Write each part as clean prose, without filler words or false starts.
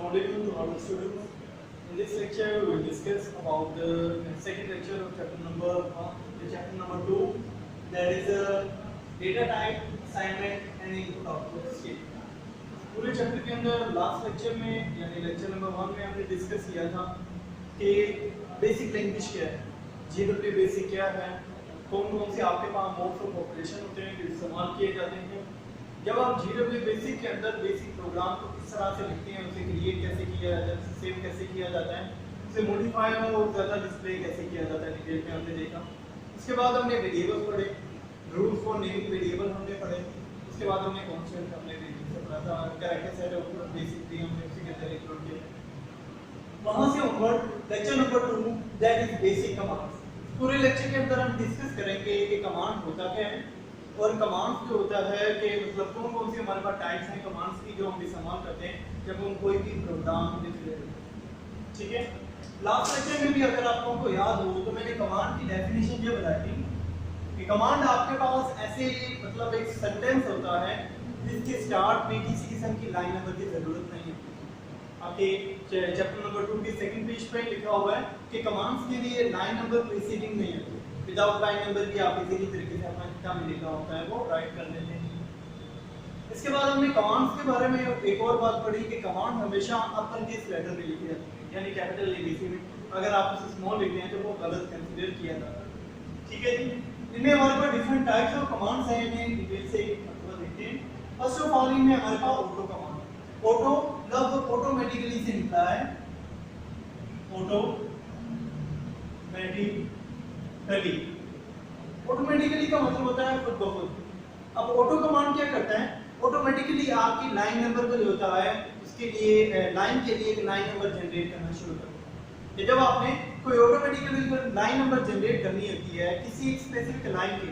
Assalamualaikum to all the students. In this lecture, we will discuss about the second lecture of chapter number 2. That is data type, assignment and input output scheme. पूरे chapter के अंदर last lecture में यानी lecture number 1 में हमने discuss किया था कि बेसिक लैंग्वेज क्या है, GW बेसिक क्या है, कौन कौन से आपके पास मोड्स ऑफ ऑपरेशन होते हैं जो इस्तेमाल किए जाते हैं। जब आप GW बेसिक के अंदर बेसिक प्रोग्राम को किस तरह से लिखते हैं, उसे क्रिएट कैसे किया जाता है, उसे सेव कैसे किया जाता है, उसे मॉडिफाई और ज़्यादा डिस्प्ले कैसे किया जाता है, डिटेल में हमने देखा। उसके बाद हमने वेरिएबल्स पढ़े, रूल्स फॉर नेमिंग वेरिएबल हमने पढ़े। उसके बाद हमने कॉन्सेप्ट हमने पढ़ा था, कैरेक्टर सेट ऑफ बेसिक थी हमने उसी के अंदर इंक्लूड किया। वहां से onward lecture number 2 that is basic commands. पूरे लेक्चर के अंदर हम डिस्कस करेंगे कि कमांड होता क्या है और कमांड्स जो होता है कि मतलब कौन कौन सी हमारे पास टाइप्स हैं कमांड्स की जो हम इस्तेमाल करते हैं जब हम कोई भी प्रोग्राम लिख रहे हैं। ठीक है, लास्ट लेक्चर में भी अगर आप लोगों को याद हो तो मैंने कमांड की डेफिनेशन ये बताई थी कि कमांड आपके पास ऐसे मतलब एक सेंटेंस होता है जिसके स्टार्ट में किसी किस्म की लाइन नंबर की जरूरत नहीं है। आपके चैप्टर नंबर 2 के सेकंड पेज पे लिखा हुआ है कि कमांड्स के लिए लाइन नंबर प्रीसीडिंग नहीं है, विदाउट लाइन नंबर भी आप इसी तरीके से अपना कितना में लिखा होता है वो राइट कर लेते हैं। इसके बाद हमने कमांड्स के बारे में एक और बात पढ़ी कि कमांड हमेशा अपर केस लेटर में लिखी जाती है, यानी कैपिटल ABC में। अगर आप उसे स्मॉल लिखते हैं तो वो गलत कंसीडर किया जाता है। ठीक है जी, इनमें हमारे पास डिफरेंट टाइप्स ऑफ कमांड्स हैं, इन्हें डिटेल से देखते हैं। फर्स्ट ऑफ ऑल इनमें हमारे पास ऑटो कमांड। ऑटो लफ्ज ऑटोमेटिकली से निकला है, ऑटोमेटिकली का मतलब होता है खुद ब खुद। अब ऑटो कमांड क्या करता है, ऑटोमेटिकली आपकी लाइन नंबर को जो होता है उसके लिए लाइन के लिए एक लाइन नंबर जनरेट करना शुरू कर देता है। जब आपने कोई ऑटोमेटिकली लाइन नंबर जनरेट करनी होती है किसी एक स्पेसिफिक लाइन के,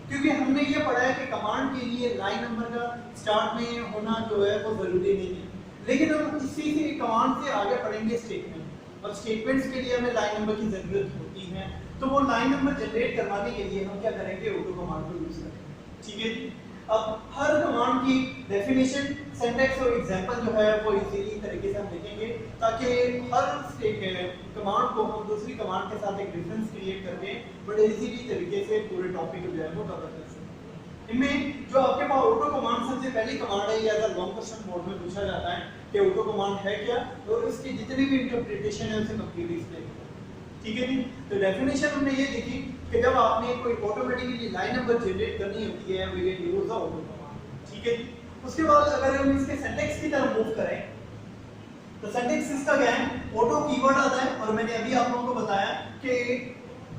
क्योंकि हमने ये पढ़ा है कि कमांड के लिए लाइन नंबर का स्टार्ट में होना जो है वो जरूरी नहीं है, लेकिन हम इसी से कमांड से आगे पढ़ेंगे स्टेटमेंट, और स्टेटमेंट्स के लिए हमें लाइन नंबर की जरूरत होती है। तो वो लाइन नंबर जनरेट करवाने के लिए हम क्या करेंगे, ऑटो कमांड को यूज करेंगे। ठीक है जी, अब हर कमांड की डेफिनेशन, सिंटैक्स और एग्जांपल जो है वो इजीली तरीके से हम देखेंगे ताकि हर कमांड को हम दूसरी कमांड के साथ एक डिफरेंस क्रिएट करके बड़े इजीली तरीके से पूरे टॉपिक को जो है वो कवर कर सकते हैं। इनमें जो आपके पास ऑटो कमांड सबसे पहली कमांड है, या अगर लॉन्ग क्वेश्चन बोर्ड में पूछा जाता है कि ऑटो कमांड है क्या, और इसकी जितनी भी इंटरप्रिटेशन है उसे कंप्लीट एक्सप्लेन करें। ठीक है जी, तो डेफिनेशन हमने ये देखी कि जब आपने कोई ऑटोमेटिकली लाइन नंबर जनरेट करनी होती है we can use the auto command. ठीक है जी, उसके बाद अगर हम इसके सिंटैक्स की तरफ मूव करें तो सिंटैक्स इसका क्या है, ऑटो कीवर्ड आता है, और मैंने अभी आप लोगों को बताया कि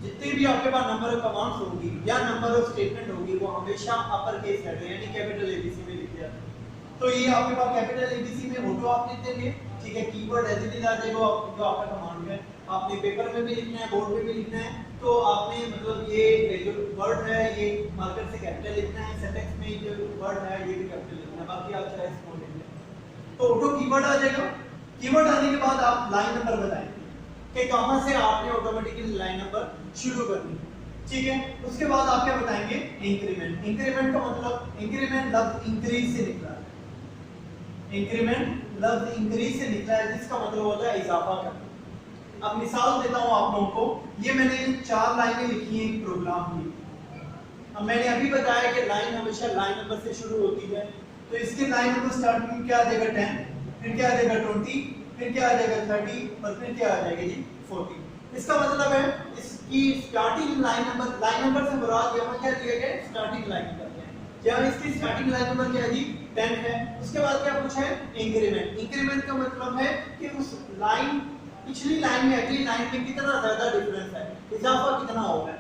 जितने भी आपके पास नंबर ऑफ कमांड्स होगी या नंबर ऑफ स्टेटमेंट होगी वो हमेशा अपर केस लेटर यानी कैपिटल ABC में लिखे जाते हैं। तो ये आपके पास कैपिटल ABC में ऑटो आप लिख देंगे। ठीक है, कीवर्ड एज इट इज आ जाएगा जो आपका कमांड है। आपने पेपर में भी लिखना है, बोर्ड पे भी लिखना है, तो आपने मतलब ये जो वर्ड है ये मार्कर से कैपिटल लिखना है, सिंटैक्स में जो वर्ड है ये भी कैपिटल लिखना है, बाकी आप चाहे स्मॉल लिख लें। तो ऑटो कीवर्ड आ जाएगा। कीवर्ड आने के बाद आप लाइन नंबर बताएंगे कि कहां से आपने ऑटोमेटिकली लाइन नंबर शुरू करनी है। ठीक है, उसके बाद आप क्या बताएंगे, इंक्रीमेंट। इंक्रीमेंट का मतलब, इंक्रीमेंट लफ्ज इंक्रीज से निकला है, इंक्रीमेंट लफ्ज इंक्रीज से निकला है जिसका मतलब होता है इजाफा करना। अब मिसाल देता हूं आप लोगों को, ये मैंने 4 लाइनें लिखी हैं एक प्रोग्राम की। अब मैंने अभी बताया कि लाइन हमेशा लाइन नंबर से शुरू होती है, तो इसके लाइन नंबर स्टार्टिंग क्या आ जाएगा 10, फिर क्या आ जाएगा 20, फिर क्या आ जाएगा 30 और फिर क्या आ जाएगा जी 40। इसका मतलब है इसकी स्टार्टिंग लाइन नंबर से मुराद यहां क्या लिया गया, स्टार्टिंग लाइन करते हैं। क्या इसकी स्टार्टिंग लाइन नंबर क्या है जी 10 है। उसके बाद क्या पूछा है, इंक्रीमेंट। इंक्रीमेंट का मतलब है कि उस लाइन पिछली लाइन में अगली लाइन में कितना ज्यादा डिफरेंस है, इजाफा कितना होगा।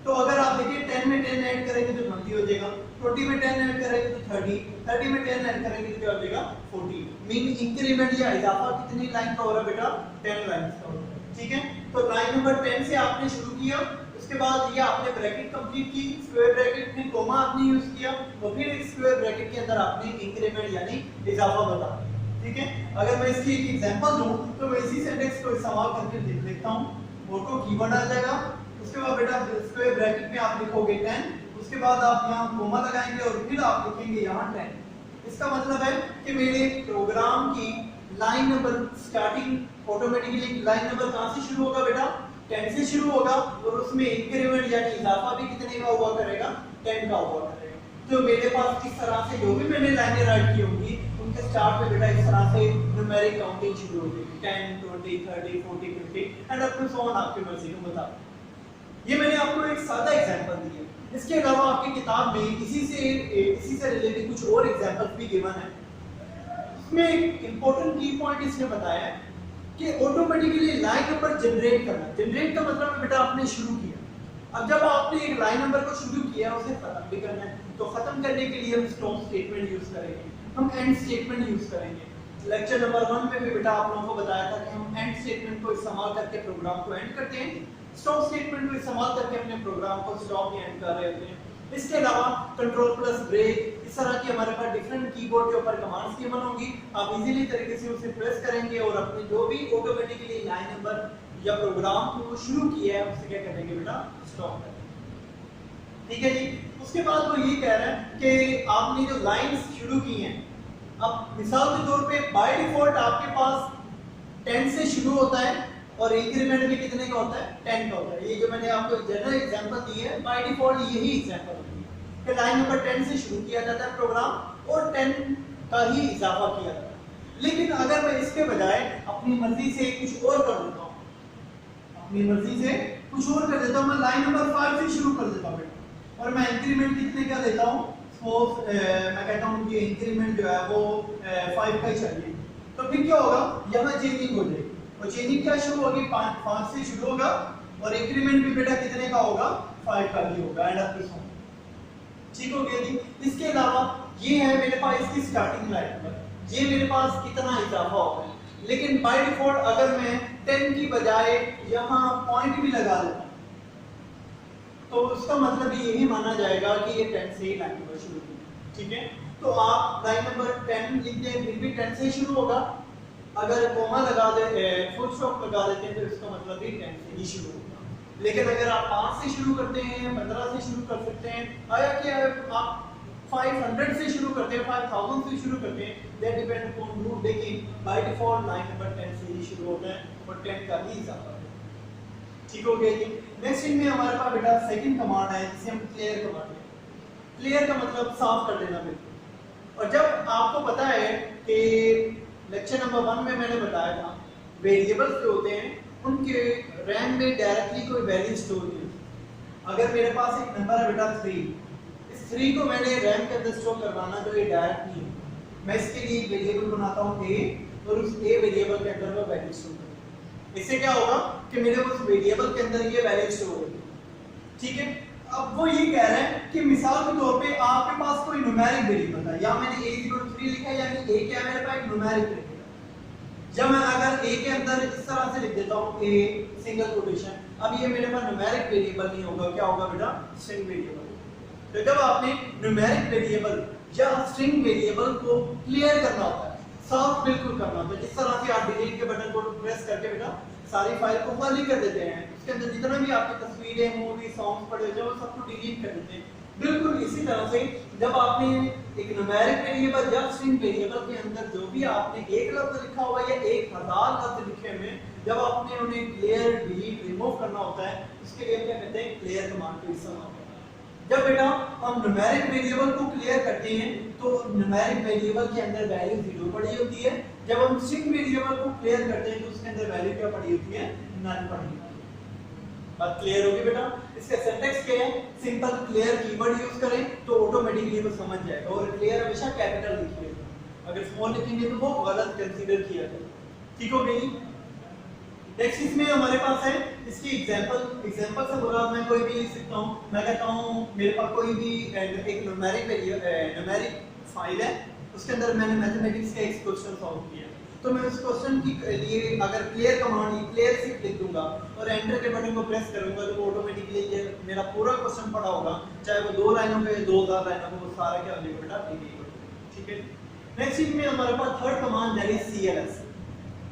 तो अगर आप देखिए 10 में 10 ऐड करेंगे तो 20 हो जाएगा, 20 में 10 ऐड करेंगे तो 30, 30 में 10 ऐड करेंगे तो क्या हो जाएगा 40। मीन इंक्रीमेंट या इजाफा कितनी लाइन का हो रहा है बेटा, 10 लाइन का हो रहा है। ठीक है, तो लाइन नंबर 10 से आपने शुरू किया, उसके बाद ये आपने ब्रैकेट कंप्लीट की, स्क्वायर ब्रैकेट में कोमा आपने यूज किया, और फिर एक स्क्वायर ब्रैकेट के अंदर आपने इंक्रीमेंट यानी इजाफा बता। ठीक है, अगर मैं इसकी एक एग्जांपल दूं तो मैं इसी सेंटेंस को इस्तेमाल करके देख लेता हूं। ऑटो कीवर्ड आ जाएगा, उसके बाद बेटा स्क्वायर ब्रैकेट में आप लिखोगे 10, उसके बाद आप यहां कोमा लगाएंगे और फिर आप लिखेंगे यहां 10। इसका मतलब है कि मेरे प्रोग्राम की line line number starting automatically line number कहां से शुरू होगा बेटा 10 से शुरू होगा और उसमें इंक्रीमेंट यानी इजाफा भी कितने का हुआ करेगा 10 का हुआ करेगा। तो मेरे पास इस तरह से जो भी मैंने लाइनें राइट की होंगी उनके स्टार्ट पे बेटा इस तरह से न्यूमेरिक काउंटिंग शुरू होगी 10 20 30 40 50 and up to so on आपकी मर्जी के मुताबिक। ये मैंने आपको एक सादा एग्जांपल दिया। इसके अलावा आपकी किताब में इसी से रिलेटेड कुछ और एग्जांपल्स भी गिवन है। इसमें एक इंपॉर्टेंट की पॉइंट इसने बताया है कि ऑटोमेटिकली लाइन नंबर जनरेट करना। जनरेट का मतलब है बेटा आपने शुरू किया। अब जब आपने एक लाइन नंबर को शुरू किया उसे खत्म भी करना है, तो खत्म करने के लिए हम स्टॉप स्टेटमेंट यूज करेंगे, हम एंड स्टेटमेंट यूज करेंगे। लेक्चर नंबर 1 में भी बेटा आप लोगों को बताया था कि हम एंड स्टेटमेंट को इस्तेमाल करके प्रोग्राम को एंड करते हैं, स्टॉप स्टेटमेंट को इस्तेमाल करके अपने प्रोग्राम को स्टॉप या एंड कर रहे होते हैं। इसके अलावा कंट्रोल प्लस ब्रेक, इस तरह की हमारे पास डिफरेंट कीबोर्ड के ऊपर कमांड्स गिवन होंगी। आप इजीली तरीके से उसे प्रेस करेंगे और अपने जो भी ऑटोमेटिकली लाइन नंबर या प्रोग्राम को शुरू किया है उसे क्या करेंगे बेटा स्टॉप करेंगे। ठीक है जी। उसके बाद वो ये कह रहा है कि आपने जो लाइंस शुरू की हैं, अब मिसाल के तौर पे बाय डिफॉल्ट आपके पास 10 से शुरू होता है और इंक्रीमेंट भी कितने का होता है 10 का होता है। ये जो मैंने आपको जनरल एग्जांपल दी है बाय डिफॉल्ट यही एग्जांपल होती है कि लाइन नंबर 10 से शुरू किया जाता है प्रोग्राम और 10 का ही इजाफा किया जाता है। लेकिन अगर मैं इसके बजाय अपनी मर्जी से कुछ और कर देता हूँ, अपनी मर्जी से कुछ और कर देता हूँ, मैं लाइन नंबर 5 से शुरू कर देता हूँ और मैं इंक्रीमेंट कितने का देता हूँ, सपोज मैं कहता हूँ कि इंक्रीमेंट जो है वो 5 का ही चाहिए, तो फिर क्या होगा यहाँ चेंजिंग हो जाएगी। और चेंजिंग क्या शुरू होगी 5 से शुरू होगा और इंक्रीमेंट भी बेटा कितने का होगा 5 का ही होगा एंड अप टू सो। ठीक हो गया जी। इसके अलावा ये है मेरे पास इसकी स्टार्टिंग लाइन नंबर, ये मेरे पास कितना इजाफा होगा, लेकिन बाय डिफॉल्ट अगर मैं 10 की बजाय यहाँ पॉइंट भी लगा देता हूँ तो उसका मतलब यही माना जाएगा कि ये 10 से ही लाइन नंबर शुरू होगी। ठीक है, तो आप लाइन नंबर 10 लिख दें फिर भी 10 से शुरू होगा, अगर कोमा लगा दे फुल स्टॉप लगा देते हैं तो इसका मतलब भी 10 से ही शुरू होगा। लेकिन अगर आप 5 से शुरू करते हैं 15 से शुरू कर सकते हैं, आया कि आप 500 से शुरू करते हैं 5000 से शुरू करते हैं, दैट डिपेंड अपॉन रूट, लेकिन बाय डिफॉल्ट लाइन नंबर 10 से ही शुरू होता है और 10 का ही इजाफा है। ठीक हो गया जी। नेक्स्ट इनमें हमारे पास बेटा सेकंड कमांड है जिसे हम क्लियर कमांड है। क्लियर का मतलब साफ कर देना बिल्कुल। और जब आपको पता है कि लेक्चर नंबर 1 में मैंने बताया था वेरिएबल्स जो होते हैं उनके रैम में डायरेक्टली कोई वैल्यू स्टोर नहीं होती। अगर मेरे पास एक नंबर है बेटा 3, इस 3 को मैंने रैम के अंदर स्टोर करवाना जो ये डायरेक्ट नहीं है, मैं इसके लिए वेरिएबल बनाता हूँ a और उस a वेरिएबल के अंदर मैं वैल्यू स्टोर करूँगा। इससे क्या होगा कि मेरे उस वेरिएबल के अंदर ये वैल्यू स्टोर होगी। ठीक है, अब वो ये कह रहे हैं कि मिसाल के तौर पे आपके पास कोई न्यूमेरिक वेरिएबल है, या मैंने a03 लिखा है यानी a क्या है मेरे पास एक न्यूमेरिक वेरिएबल। जब मैं अगर a के अंदर इस तरह से लिख देता हूँ a सिंगल कोटेशन, अब ये मेरे पास न्यूमेरिक वेरिएबल नहीं होगा, क्या होगा बेटा स्ट्रिंग वेरिएबल। तो जब आपने न्यूमेरिक वेरिएबल या स्ट्रिंग वेरिएबल को क्लियर करना होता है, साफ बिल्कुल करना होता है, जिस तरह से आप डिलीट के बटन को प्रेस करके बेटा सारी फाइल को खाली कर देते हैं, उसके अंदर जितना भी आपकी तस्वीरें मूवी सॉन्ग्स पड़े होते हैं वो सबको डिलीट कर देते हैं। बिल्कुल इसी तरह से जब आपने एक न्यूमेरिक वेरिएबल या स्ट्रिंग वेरिएबल के अंदर जो भी आपने एक लफ्ज लिखा हुआ या 1000 लफ्ज लिखे हुए, जब आपने उन्हें क्लियर डिलीट रिमूव करना होता है, उसके लिए क्या कहते हैं क्लियर कमांड का इस्तेमाल करते हैं। जब बेटा हम न्यूमेरिक वेरिएबल को क्लियर करते हैं तो न्यूमेरिक वेरिएबल के अंदर वैल्यू 0 पड़ी होती है, जब हम स्ट्रिंग वेरिएबल को क्लियर करते हैं तो उसके अंदर वैल्यू क्या पड़ी होती है नल पड़ी होती है। बात क्लियर होगी बेटा। इसका सिंटैक्स क्या है, सिंपल क्लियर कीवर्ड यूज करें तो ऑटोमेटिकली वो समझ जाएगा। और क्लियर हमेशा कैपिटल लिखिएगा, अगर स्मॉल लिखेंगे तो वो गलत कंसीडर किया जाएगा। ठीक हो गई। नेक्स्ट इसमें हमारे पास है इसकी एग्जांपल से मुराद मैं कोई भी लिख सकता हूं। मैं कहता हूं मेरे पास कोई भी एक न्यूमेरिक फाइल है, उसके अंदर मैंने मैथमेटिक्स का एक क्वेश्चन सॉल्व किया, तो मैं उस क्वेश्चन के लिए अगर क्लियर कमांड क्लियर सिर्फ लिख दूंगा और एंटर के बटन को प्रेस करूंगा तो वो ऑटोमेटिकली ये मेरा पूरा क्वेश्चन पढ़ा होगा, चाहे वो 2 लाइनों पे 2000 लाइनों पे, वो सारा क्या हो बेटा लिख होगा। ठीक है। नेक्स्ट इसमें हमारे पास third command that is cls।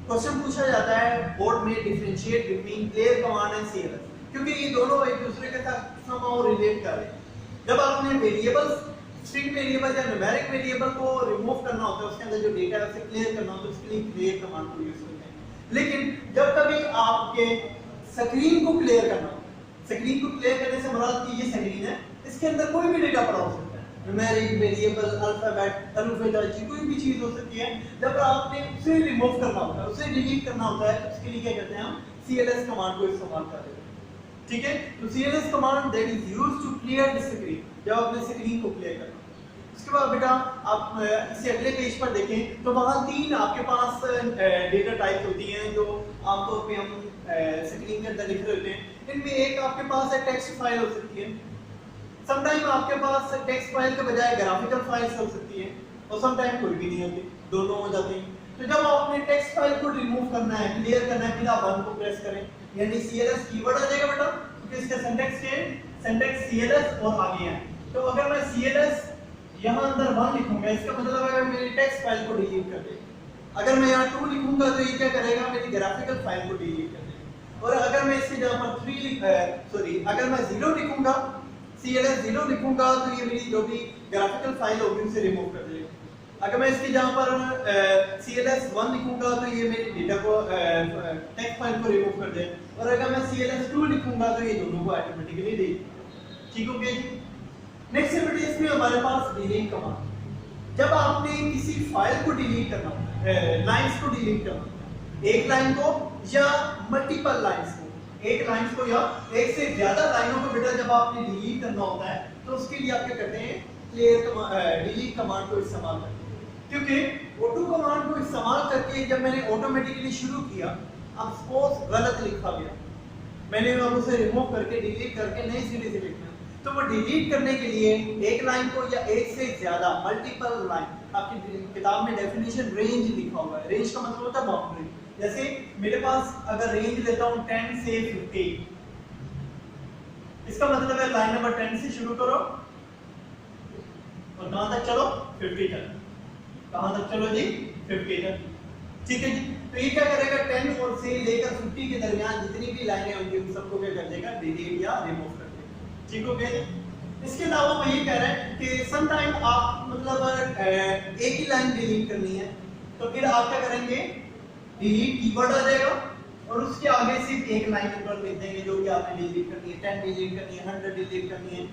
Question पूछा जाता है बोर्ड में differentiate between clear command and cls, क्योंकि ये दोनों एक दूसरे के साथ समहाउ रिलेट कर रहे हैं। जब आपने वेरिएबल्स स्ट्रिंग वेरिएबल या न्यूमेरिक वेरिएबल को रिमूव करना होता है, उसके अंदर जो डेटा है उसे क्लियर करना होता है, उसके लिए क्लियर कमांड को यूज करते हैं। लेकिन जब कभी आपके स्क्रीन को क्लियर करना हो, स्क्रीन को क्लियर करने से मुराद की ये स्क्रीन है, इसके अंदर कोई भी डेटा पड़ा हो सकता है, न्यूमेरिक वेरिएबल, अल्फाबेट, अल्फाबेट कोई भी चीज हो सकती है। जब आपने उसे रिमूव करना होता है, उसे डिलीट करना होता है, तो उसके लिए क्या करते हैं हम cls कमांड को इस्तेमाल करते हैं। ठीक है, तो cls command that is used to clear the screen, जब आपने स्क्रीन को क्लियर करना। उसके बाद बेटा आप इसे अगले पेज पर देखें तो वहां तीन आपके पास डेटा टाइप होती हैं जो आमतौर पे हम स्क्रीन के अंदर लिख रहे होते हैं। इनमें एक आपके पास है टेक्स्ट फाइल हो सकती है, समटाइम आपके पास टेक्स्ट फाइल के बजाय ग्राफिकल फाइल्स हो सकती है, और समटाइम कोई भी नहीं होती, दोनों हो जाते हैं। तो जब आपने टेक्स्ट फाइल को रिमूव करना है, क्लियर करना है, फिर आप 1 को प्रेस करें, यानी cls कीवर्ड आ जाएगा बेटा, क्योंकि इसका सिंटैक्स cls और आगे है। तो अगर मैं cls यहाँ अंदर 1 लिखूंगा, इसका मतलब है मेरी टेक्स्ट फाइल को डिलीट कर देगा। अगर मैं यहाँ 2 लिखूंगा तो ये क्या करेगा, मेरी ग्राफिकल फाइल को डिलीट कर देगा। और अगर मैं इसके जगह पर 3 अगर मैं 0 लिखूंगा, cls 0 लिखूंगा तो ये मेरी जो भी ग्राफिकल फाइल होगी उसे रिमूव कर देगा। अगर मैं इसके जगह पर cls 1 लिखूंगा तो ये मेरी डेटा को टेक्स्ट फाइल को रिमूव कर देगा। और अगर मैं cls 2 लिखूंगा तो ये दोनों को ऑटोमेटिकली दे देगा। ठीक हो गया जी। नेक्स्ट है इसमें हमारे पास डिलीट कमांड। जब आपने किसी फाइल को डिलीट करना है, लाइंस को डिलीट करना है, एक लाइन को या मल्टीपल लाइंस को, एक लाइंस को या एक से ज्यादा लाइनों को बेटा जब आपने डिलीट करना होता है तो उसके लिए आप क्या करते हैं, क्लियर डिलीट कमांड को इस्तेमाल करते हैं। क्योंकि ऑटो कमांड को इस्तेमाल करके जब मैंने ऑटोमेटिकली शुरू किया, अब सपोज गलत लिखा गया, मैंने अब उसे रिमूव करके डिलीट करके नई सिरे से लिखना, तो वो डिलीट करने के लिए एक लाइन को या एक से ज्यादा मल्टीपल लाइन, आपकी किताब में डेफिनेशन रेंज लिखा हुआ है, रेंज का मतलब होता है बाउंड्री। जैसे मेरे पास अगर रेंज लेता हूं 10 से 50, इसका मतलब है लाइन नंबर 10 से शुरू करो और कहां तक चलो, 50 तक। कहां तक चलो जी, 50 तक। ठीक है जी। तो ये क्या करेगा, 10 और से लेकर 50 के दरमियान जितनी भी लाइनें होंगी उन सबको क्या कर देगा, डिलीट या रिमूव कर देगा। ठीक हो गया। इसके अलावा वो ये कह रहे हैं कि सम टाइम आप मतलब एक ही लाइन डिलीट करनी है, तो फिर आप क्या करेंगे, डिलीट कीवर्ड आ जाएगा और उसके आगे सिर्फ एक लाइन नंबर लिख देंगे जो कि आपने डिलीट करनी है। 10 डिलीट करनी है, 100 डिलीट करनी है,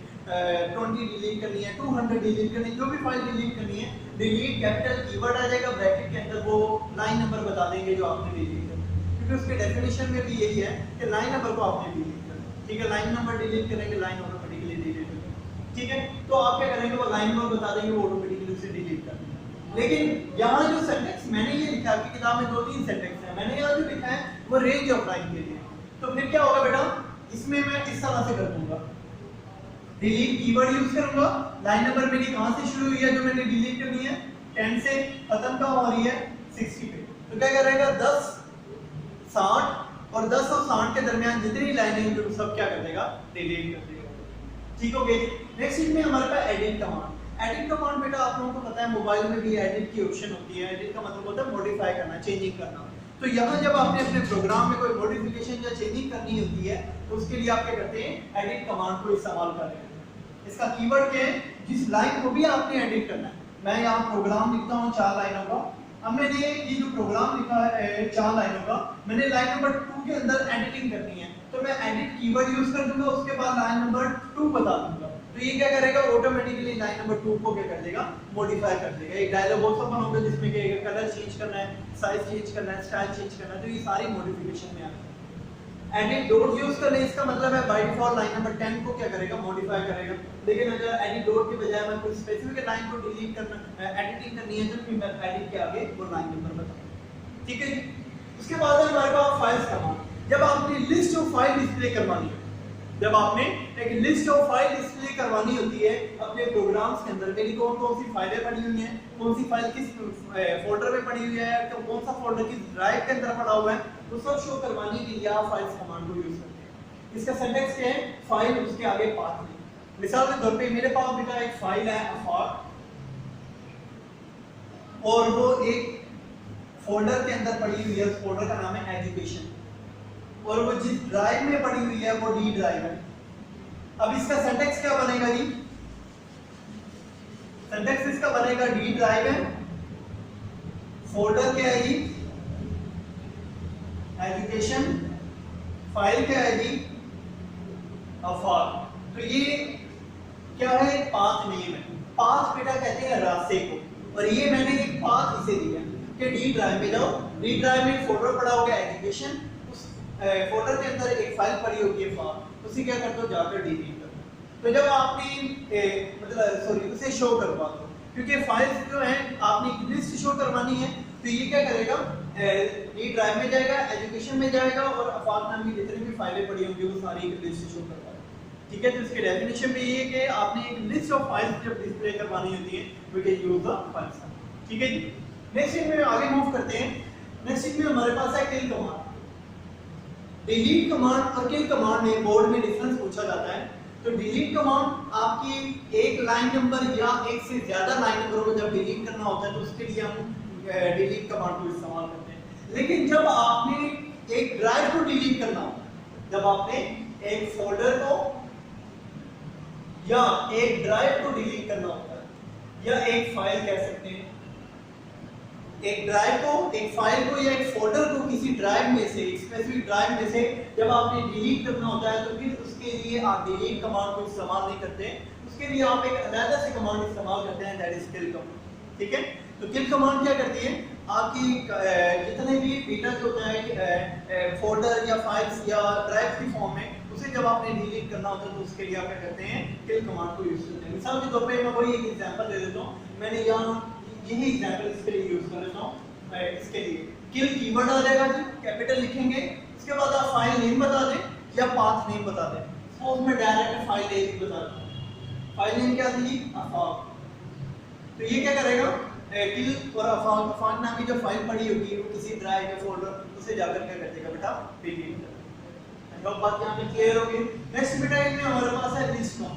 20 डिलीट करनी है, 200 डिलीट करनी है, जो भी फाइल डिलीट करनी है, डिलीट कैपिटल कीवर्ड आ जाएगा, ब्रैकेट के अंदर वो लाइन नंबर बता देंगे जो आपने डिलीट करना है। क्योंकि उसके डेफिनेशन में भी यही है कि लाइन नंबर को आपने डिलीट करना है। ठीक है, लाइन नंबर डिलीट करेंगे, लाइन ऑटोमेटिकली डिलीट होगी। ठीक है, तो आप क्या करेंगे, वो लाइन नंबर बता देंगे, वो ऑटोमेटिकली उसे डिलीट कर देंगे। लेकिन यहाँ जो सेंटेक्स मैंने ये लिखा है, किताब में 2-3 सेंटेक्स हैं, मैंने यहाँ जो लिखा है वो रेंज ऑफ लाइन के लिए। तो फिर क्या होगा बेटा, इसमें मैं इस तरह से कर दूंगा, डिलीट कीवर्ड यूज करूंगा, लाइन नंबर मेरी कहां से शुरू हुई है जो मैंने डिलीट करनी है, 10 से खत्म कहां हो रही है, 60 पे। तो क्या करेगा, 10, 60 और 10 और 60 के दरमियान जितनी लाइनें हैं जो सब क्या कर देगा, डिलीट कर देगा। ठीक हो गई। नेक्स्ट इसमें हमारे पास एडिट कमांड। एडिट कमांड बेटा आप लोगों को पता है मोबाइल में भी एडिट की ऑप्शन होती है। एडिट का मतलब होता है मॉडिफाई करना, चेंजिंग करना। तो यहाँ जब आपने अपने प्रोग्राम में कोई मॉडिफिकेशन या चेंजिंग करनी होती है तो उसके लिए आप क्या करते हैं, एडिट कमांड को इस्तेमाल कर रहे हैं। इसका कीवर्ड क्या है, जिस लाइन को भी आपने एडिट करना है। मैं यहाँ प्रोग्राम लिखता हूँ 4 लाइनों का, अब मैंने ये जो प्रोग्राम लिखा है 4 लाइनों का, मैंने लाइन नंबर 2 के अंदर एडिटिंग करनी है, तो मैं एडिट कीवर्ड यूज कर दूंगा, उसके बाद लाइन नंबर 2 बता दूंगा। तो ये क्या करेगा, ऑटोमेटिकली लाइन नंबर 2 को क्या कर देगा, मॉडिफाई कर देगा। एक डायलॉग बॉक्स ओपन होगा जिसमें कि कलर चेंज करना है, साइज चेंज करना है, स्टाइल चेंज करना है, तो ये सारी मॉडिफिकेशन में आती है। एडिट डॉट यूज करने, इसका मतलब है बाय डिफॉल्ट लाइन नंबर 10 को क्या करेगा, मॉडिफाई करेगा। लेकिन अगर एडिट डॉट के बजाय मैं कोई स्पेसिफिक लाइन को डिलीट करना, एडिटिंग करनी है, तो फिर मैं एडिट के आगे वो लाइन नंबर बताऊंगा। ठीक है जी। उसके बाद हमारे पास फाइल्स कमांड। जब आपने लिस्ट ऑफ फाइल डिस्प्ले करवानी है, जब आपने एक लिस्ट ऑफ फाइल डिस्प्ले करवानी होती है अपने प्रोग्राम्स के अंदर, मेरी कौन कौन सी फाइलें पड़ी हुई हैं, कौन सी फाइल किस फोल्डर में पड़ी हुई है, तो कौन सा फोल्डर किस ड्राइव के अंदर पड़ा हुआ है, वो सब शो करवाने के लिए आप फाइल्स कमांड को यूज करते हैं। इसका सिंटैक्स क्या है, फाइल उसके आगे पाथ है। मिसाल के तौर पे मेरे पास बेटा एक फाइल है अफाक, और वो एक फोल्डर के अंदर पड़ी हुई है, उस फोल्डर का नाम है एजुकेशन, और वो जिस ड्राइव में पड़ी हुई है वो डी ड्राइव है। अब इसका सिंटैक्स क्या बनेगा जी, सिंटैक्स इसका बनेगा डी ड्राइव है, फोल्डर क्या आएगी एजुकेशन, फाइल क्या आएगी अफार। तो ये क्या है पाथ नेम है। पाथ बेटा कहते हैं रास्ते को, और ये मैंने एक पाथ इसे दिया कि डी ड्राइव में जाओ, डी ड्राइव में फोल्डर पड़ा होगा एजुकेशन, उस फोल्डर के अंदर एक फाइल पड़ी होगी है फार, उसे क्या करते हो जाकर डिलीट कर दो। तो जब आपने मतलब सॉरी उसे शो करवा दो, क्योंकि फाइल्स जो हैं आपने लिस्ट शो करवानी है, तो ये क्या करेगा डी ड्राइव में जाएगा, एजुकेशन में जाएगा और अफाक नाम की जितनी भी फाइलें पड़ी होंगी वो सारी एक लिस्ट शो करवाएगा। ठीक है, तो इसके डेफिनेशन में ये है कि आपने एक लिस्ट ऑफ फाइल्स जब डिस्प्ले करवानी होती है we can use the files. ठीक है जी, नेक्स्ट में आगे मूव करते हैं। नेक्स्ट में हमारे पास है किल कमांड। डिलीट कमांड और किल कमांड में बोर्ड में डिफरेंस पूछा जाता है। तो डिलीट कमांड आपकी एक लाइन नंबर या एक से ज्यादा लाइन नंबरों को जब डिलीट करना होता है तो उसके लिए हम डिलीट कमांड को इस्तेमाल करते हैं। लेकिन जब आपने एक ड्राइव को डिलीट करना होता है, जब आपने एक फोल्डर को या एक ड्राइव को डिलीट करना होता है, या एक फाइल कह सकते हैं, एक ड्राइव को, एक फाइल को या एक फोल्डर को किसी ड्राइव में से, स्पेसिफिक ड्राइव में से जब आपने डिलीट करना होता है तो फिर उसके लिए आप डिलीट कमांड को इस्तेमाल नहीं करते, उसके लिए आप एक अलग से कमांड इस्तेमाल करते हैं, दैट इज किल कमांड। ठीक है, तो किल कमांड क्या करती है, आपकी जितने भी डेटा जो होता है फोल्डर या फाइल्स या ड्राइव की फॉर्म में, उसे जब आपने डिलीट करना होता है तो उसके लिए आप क्या करते हैं किल कमांड को यूज करते हैं। मिसाल के तौर पे मैं वही एक एग्जांपल दे देता हूं, मैंने यहां यही एग्जांपल इसके लिए यूज कर लेता हूं। इसके लिए किल कीवर्ड आ जाएगा जी, कैपिटल लिखेंगे, उसके बाद आप फाइल नेम बता दें या पाथ नेम बता दें। सपोज मैं डायरेक्ट फाइल नेम बता दूं, फाइल नेम क्या थी अफाक, तो ये क्या करेगा किल और अफाक नाम की जो फाइल पड़ी होगी वो किसी ड्राइव या फोल्डर उसे जाकर क्या कर देगा बेटा डिलीट कर देगा। अब बात यहां पे क्लियर होगी। नेक्स्ट बेटा इसमें हमारे पास है लिस्ट का।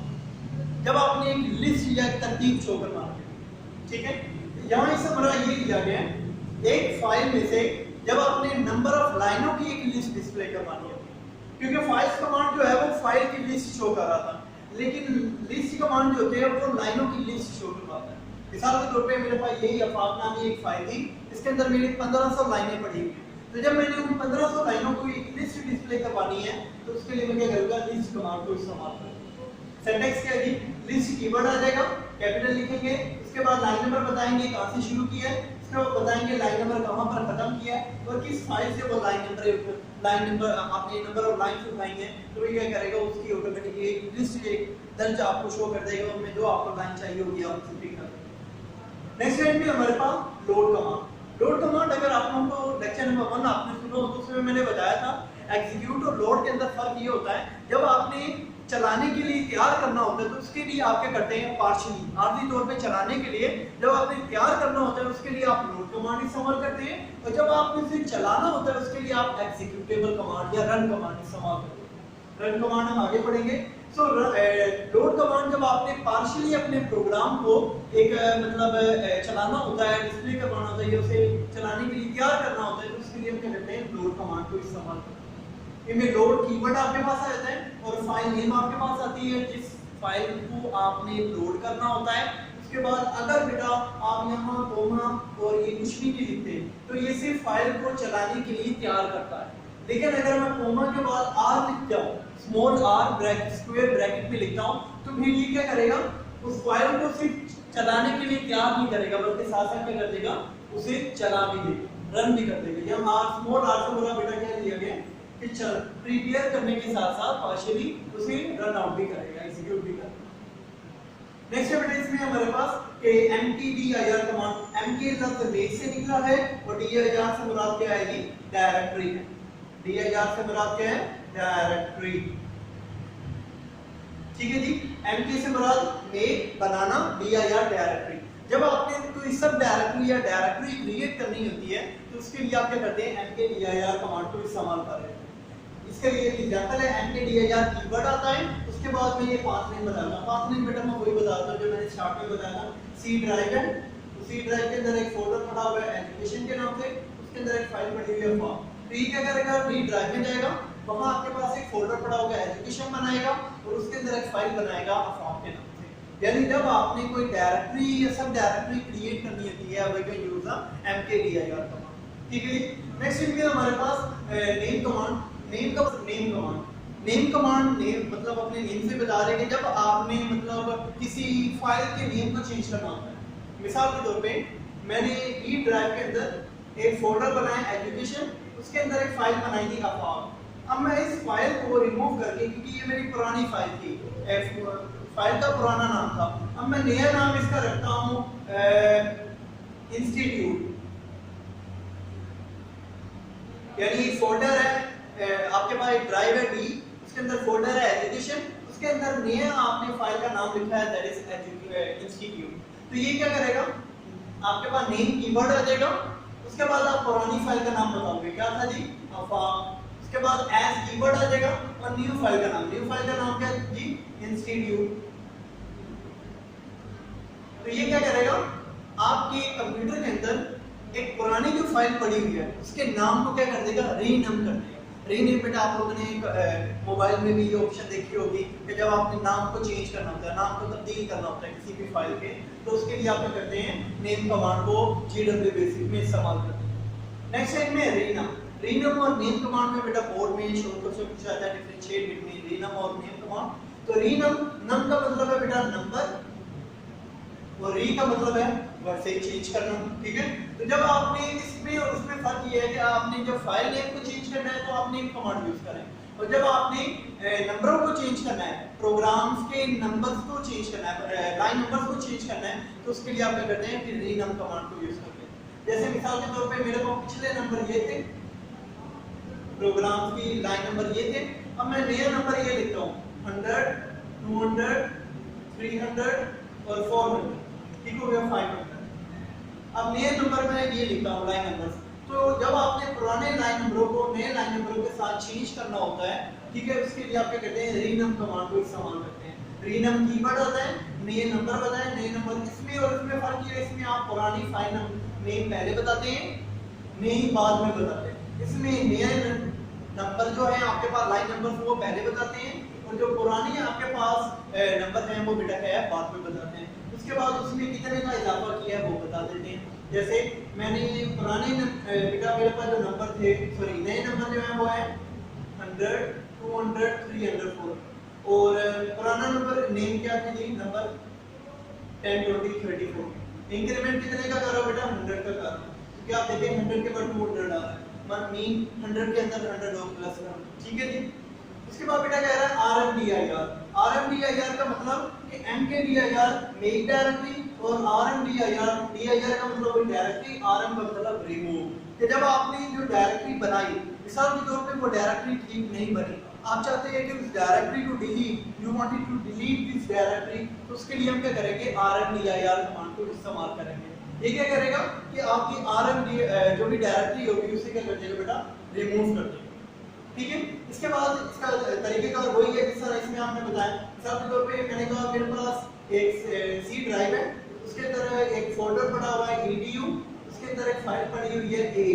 जब आपने एक लिस्ट या तरतीब शो करवानी है, ठीक है, यहाँ इसे हमारा ये दिया गया है एक फाइल में से जब आपने नंबर ऑफ लाइनों की एक लिस्ट डिस्प्ले करवानी है, क्योंकि फाइल्स कमांड जो है वो फाइल की लिस्ट शो कर रहा था, लेकिन लिस्ट कमांड जो होते हैं वो लाइनों की लिस्ट शो करवाता है। मिसाल के तौर पे मेरे पास यही अफाक नामी एक फाइल थी, इसके अंदर मेरी 1500 लाइनें पड़ी हुई, तो जब मैंने उन 1500 लाइनों को एक लिस्ट डिस्प्ले करवानी है तो उसके लिए मैं क्या करूंगा लिस्ट कमांड को इस्तेमाल करूंगा। सिंटैक्स क्या है, लिस्ट कीवर्ड आ जाएगा, कैपिटल लिखेंगे, उसके बाद लाइन नंबर बताएंगे कहां से शुरू किया है, उसके बाद बताएंगे लाइन नंबर कहां पर खत्म किया है और किस फाइल से वो लाइन नंबर आप ये नंबर ऑफ लाइंस उठाएंगे तो ये क्या करेगा उसकी ऑटोमेटिक एक लिस्ट एक दर्ज आपको शो कर देगा, उसमें जो आपको लाइन चाहिए होगी आप उसे पिक कर देंगे। नेक्स्ट लाइन में हमारे पास लोड कमांड। लोड कमांड अगर आप लोगों को लेक्चर नंबर 1 आपने सुना हो तो उसमें मैंने बताया था एग्जीक्यूट और लोड के अंदर फर्क ये होता है, जब आपने चलाने के लिए तैयार करना होता है तो उसके लिए आप क्या करते हैं पार्शियली आर्जी तौर पे चलाने के लिए जब आपने तैयार करना होता है उसके लिए आप लोड कमांड इस्तेमाल करते हैं, और जब आपने इसे चलाना होता है उसके लिए आप एग्जीक्यूटेबल कमांड या रन कमांड इस्तेमाल करते हैं। रन कमांड हम आगे पढ़ेंगे। सो लोड कमांड जब आपने पार्शियली अपने प्रोग्राम को एक मतलब चलाना होता है, डिस्प्ले करवाना होता है या उसे चलाने के लिए तैयार करना होता है तो उसके लिए हम क्या करते हैं लोड कमांड को इस्तेमाल करते हैं। इनमें लोड कीवर्ड आपके पास आ जाता है और फाइल नेम आपके पास आती है जिस फाइल को आपने लोड करना होता है। उसके बाद अगर बेटा आप यहाँ कोमा और ये कुछ भी नहीं लिखते तो ये सिर्फ फाइल को चलाने के लिए तैयार करता है, लेकिन अगर मैं कोमा के बाद आर लिखता हूँ, small R bracket square bracket में लिखता हूँ, तो फिर ये क्या करेगा उस फाइल को सिर्फ चलाने के लिए तैयार नहीं करेगा बल्कि साथ साथ क्या कर देगा उसे चला भी देगा, रन भी कर देगा। यहाँ आर स्मॉल आर से पूरा बेटा क्या लिया गया कि चल प्रिपेयर करने के साथ साथ पार्शियली उसे रन आउट भी करेगा, एग्जीक्यूट भी करेगा। नेक्स्ट बेटा इसमें हमारे पास कि mkdir कमांड, mk लफ्ज मेक से निकला है और dir से मुराद क्या है, डायरेक्टरी है। dir से मुराद क्या है, डायरेक्टरी। ठीक है जी, mk से मुराद मेक बनाना, dir डायरेक्टरी। जब आपने कोई सब डायरेक्टरी या डायरेक्टरी क्रिएट करनी होती है तो उसके लिए आप क्या करते हैं mkdir कमांड को इस्तेमाल कर रहे हैं। इसके लिए एग्जांपल है mkdir कीवर्ड आता है, उसके बाद में ये पाथ नेम बताता हूं। पाथ नेम बेटा मैं वही बताता हूं जो मैंने स्टार्ट में बताया था, सी ड्राइव है, सी ड्राइव के अंदर एक फोल्डर पड़ा हुआ है एजुकेशन के नाम से, उसके अंदर एक फाइल पड़ी हुई है फॉर्म। तो ये क्या करेगा डी ड्राइव में जाएगा, वहां आपके पास एक फोल्डर पड़ा होगा एजुकेशन बनाएगा और उसके अंदर एक फाइल बनाएगा फॉर्म के नाम से। यानी जब आपने कोई डायरेक्टरी या सब डायरेक्टरी क्रिएट करनी होती है we can use the mkdir command. ठीक है, नेक्स्ट इनके हमारे पास name command. Name command name मतलब अपने नेम से बता रहे हैं कि जब आपने मतलब किसी फाइल के नेम को चेंज करना होता है। मिसाल के तौर पे मैंने ई ड्राइव के अंदर एक फोल्डर बनाया एजुकेशन, उसके अंदर एक फाइल बनाई थी अफाक। अब मैं इस फाइल को रिमूव करके, क्योंकि ये मेरी पुरानी फाइल थी, फाइल का पुराना नाम था, अब मैं नया नाम इसका रखता हूँ इंस्टीट्यूट। यानी फोल्डर है आपके पास एक ड्राइव है डी, उसके अंदर फोल्डर है एजुकेशन, उसके अंदर नया आपने फाइल का नाम लिखा है दैट इज इंस्टीट्यूट। तो ये क्या करेगा, आपके पास नेम कीवर्ड आ जाएगा, उसके बाद आप पुरानी फाइल का नाम बताओगे क्या था जी अफाक, उसके बाद एज कीवर्ड आ जाएगा और न्यू फाइल का नाम क्या है जी इंस्टीट्यूट। तो ये क्या करेगा, आपके कंप्यूटर के अंदर एक पुरानी जो फाइल पड़ी हुई है उसके नाम को क्या कर देगा, रीनेम कर देगा। रीनेम बेटा आप लोगों ने मोबाइल में भी ये ऑप्शन देखी होगी कि जब आपने नाम को चेंज करना होता है, नाम को तब्दील करना होता है किसी भी फाइल के, तो उसके लिए आप क्या करते हैं, नेम कमांड को GW बेसिक में इस्तेमाल करते हैं। नेक्स्ट है में रीनेम और नेम कमांड में बेटा बोर्ड में शोर से पूछा जाता है डिफरेंशिएट बिटवीन रीनेम और नेम कमांड। तो रीनेम नम का मतलब है बेटा नंबर और री का मतलब है वर्ड से चेंज करना। ठीक है, तो जब आपने इसमें और उसमें फर्क ये है कि आपने जब फाइल नेम को चेंज करना है तो आप नेम कमांड यूज करें, और जब आपने नंबरों को चेंज करना है, प्रोग्राम्स के नंबर्स को चेंज करना है, लाइन नंबर्स को चेंज करना है, तो उसके लिए आप क्या करते हैं कि रीनेम कमांड को यूज करते हैं। जैसे मिसाल के तौर पे मेरे पास पिछले नंबर ये थे, प्रोग्राम्स की लाइन नंबर ये थे, अब मैं नया नंबर ये लिखता हूँ 100 200 300 और 400, ठीक हो गया 500। अब नए नंबर में ये लिखता हूँ लाइन नंबर्स। तो जब आपने पुराने लाइन नंबरों को नए लाइन नंबरों के साथ चेंज करना होता है, ठीक है, उसके लिए आप क्या करते हैं, रीनेम कमांड को इस्तेमाल करते हैं। रीनेम कीवर्ड होता है, नए नंबर बताएं, नए नंबर इसमें और इसमें फर्क ये है, इसमें आप पुरानी फाइल नेम पहले बताते हैं, नई बाद में बताते हैं। इसमें नए नंबर जो है आपके पास लाइन नंबर वो पहले बताते हैं, और जो पुरानी आपके पास नंबर है वो बेटा क्या है बाद में बताते हैं। उसके बाद उसमें कितने का इजाफा किया है वो बता देते हैं। जैसे मैंने पुराने बेटा मेरे पास जो नंबर थे, सॉरी नए नंबर जो है वो है 100 200 300 4, और पुराना नंबर नेम क्या था जी, नंबर 10 20 30 40। इंक्रीमेंट कितने का कर रहा हो बेटा, 100 का कर रहा हूं, क्योंकि आप देखें 100 के बाद 200 आ रहा है, मीन 100 के अंदर 100 और प्लस 1। ठीक है जी, उसके बाद बेटा कह रहा है RMDIR का मतलब कि MKDIR मेक डायरेक्टरी और RMDIR का मतलब वही डायरेक्टरी, RM का मतलब रिमूव। कि जब आपने जो डायरेक्टरी बनाई, मिसाल के तौर पे वो डायरेक्टरी ठीक नहीं बनी, आप चाहते हैं कि उस डायरेक्टरी को delete, you wanted to delete this directory, तो उसके लिए हम क्या करेंगे, RMDIR कमांड को इस्तेमाल करेंगे। ये क्या करेगा कि आपकी RMD जो भी डायरेक्टरी होगी उसे क्या कर देगा बेटा, रिमूव कर देगा। ठीक है, इसके बाद इसका तरीकेकार वही है जिस तरह इसमें आपने बताया। मिसाल के तौर पे मैंने कहा मेरे पास एक सी ड्राइव है, उसके अंदर एक फोल्डर पड़ा हुआ है edu, उसके अंदर एक फाइल पड़ी हुई है a।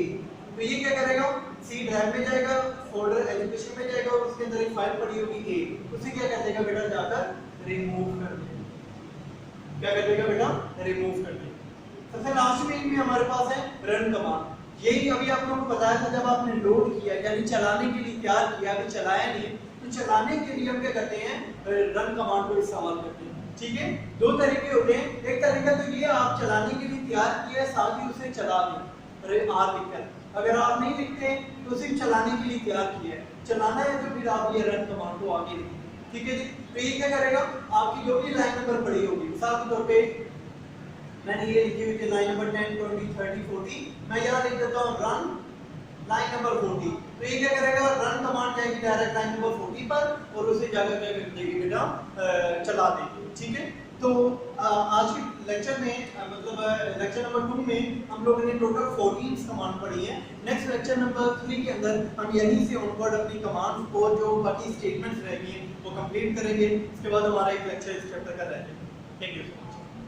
तो ये क्या करेगा, सी ड्राइव में जाएगा, फोल्डर एजुकेशन में जाएगा, और उसके अंदर एक फाइल पड़ी होगी a, उसे क्या कर देगा बेटा, जाकर रिमूव कर देगा। क्या कर देगा बेटा, रिमूव कर देगा। सबसे लास्ट में इनमें हमारे पास है रन कमांड। यही अभी आप लोगों को बताया था, जब आपने लोड किया यानी चलाने के लिए तैयार किया, अभी चलाया नहीं, तो चलाने के लिए हम क्या करते हैं, रन कमांड को इस्तेमाल करते हैं। ठीक है, दो तरीके होते हैं, एक तरीका तो ये आप चलाने के लिए तैयार किया है, साथ ही उसे चला दें R लिखकर। अगर आप नहीं लिखते तो सिर्फ चलाने के लिए तैयार किया है, चलाना है तो फिर आप ये रन कमांड को आगे लिखें। ठीक है जी, तो ये क्या करेगा, आपकी जो भी लाइन नंबर पड़ी होगी, मिसाल के तौर पे मैंने ये लिखी हुई थी लाइन नंबर 10 20 30 40, मैं यहाँ लिख देता हूँ रन लाइन नंबर 40। तो ये क्या करेगा, रन कमांड जाएगी डायरेक्ट लाइन नंबर 40 पर, और उसे जाकर क्या कर देगी बेटा, चला देगी। ठीक है, तो आज के लेक्चर में मतलब लेक्चर नंबर 2 में हम लोगों ने टोटल 14 कमांड पढ़ी है। नेक्स्ट लेक्चर नंबर 3 के अंदर हम यहीं से ऑनवर्ड अपनी कमांड्स को जो बाकी स्टेटमेंट्स रहेंगी वो कंप्लीट करेंगे। इसके बाद हमारा एक लेक्चर इस चैप्टर का रहेगा। Thank you.